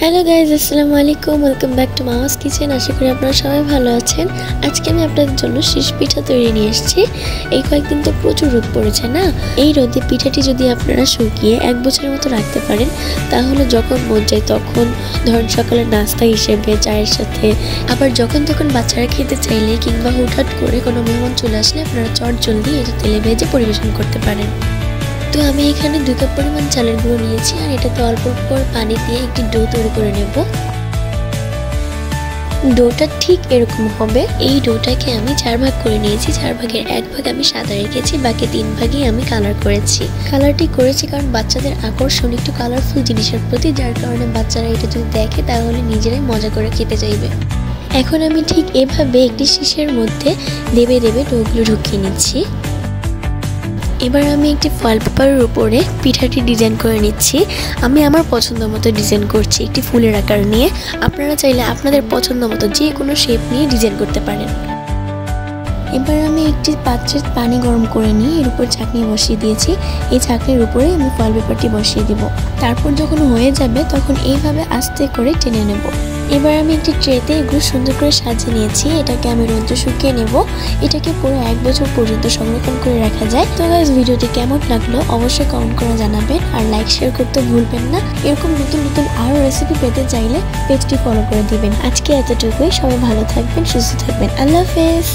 Hello guys, আসসালামু আলাইকুম। Welcome back to Mama's Kitchen. আশা করি আপনারা সবাই ভালো আছেন। আজকে আমি আপনাদের জন্য শীষ পিঠা তৈরি নিয়ে এসেছি। এই কয়েকদিন তো প্রচুর রোদ পড়েছে না, এই রোদে পিঠাটি যদি আপনারা শুকিয়ে 1 বছরের মতো রাখতে পারেন, তাহলে যখন মন চায় তখন ধরেন সকালের নাস্তা হিসেবে চায়ের সাথে, আবার যখন তখন বাচ্চারা খেতে চাইলে কিংবা হুটহাট করে কোনো মেহমান চলে আসলে আপনারা চটজলদি এটা তেলে ভেজে পরিবেশন করতে পারেন। তো আমি এখানে 2 কাপ পরিমাণ চালের গুঁড়ো নিয়েছি, আর এটাতে অল্প অল্প পানি দিয়ে একটি ডো তৈরি করে নেব। ডোটা ঠিক এরকম হবে। এই ডোটাকে আমি 4 ভাগ করে নিয়েছি। 4 ভাগের 1 ভাগ আমি সাদা রেখেছি, বাকি 3 ভাগই আমি কালার করেছি। কালারটি করেছি কারণ বাচ্চাদের আকর্ষণ একটু কালারফুল জিনিসের প্রতি, যার কারণে বাচ্চারা এটা যদি দেখে তাহলে নিজেরাই মজা করে খেতে চাইবে। এখন আমি ঠিক এভাবে একটি শীষের মধ্যে দেবে দেবে ডোগুলো ঢুকিয়ে নিচ্ছি। এবার আমি একটি ফয়েল পেপারের উপরে পিঠাটি ডিজাইন করে নিচ্ছি। আমি আমার পছন্দ মতো ডিজাইন করছি, একটি ফুলের আকার নিয়ে। আপনারা চাইলে আপনাদের পছন্দ মতো যে কোনো শেপ নিয়ে ডিজাইন করতে পারেন। এবার আমি একটি পাত্রে পানি গরম করে নিয়ে এর উপর চাকনি বসিয়ে দিয়েছি। এই চাকনির উপরে আমি ফয়েল পেপারটি বসিয়ে দিব। তারপর যখন হয়ে যাবে তখন এইভাবে আস্তে করে টেনে নেব। এবার আমি একটি ট্রেতে এগুলো সুন্দর করে সাজিয়ে নিয়েছি। এটাকে আমি রোদে শুকিয়ে নেব। এটাকে পুরো 1 বছর পর্যন্ত সংরক্ষণ করে রাখা যায়। তো গাইস, ভিডিওটি কেমন লাগলো অবশ্যই কমেন্ট করে জানাবেন, আর লাইক শেয়ার করতে ভুলবেন না। এরকম নতুন নতুন আরও রেসিপি পেতে চাইলে পেজটি ফলো করে দিবেন। আজকে এতটুকুই। সবাই ভালো থাকবেন, সুস্থ থাকবেন। আল্লাহ হাফেজ।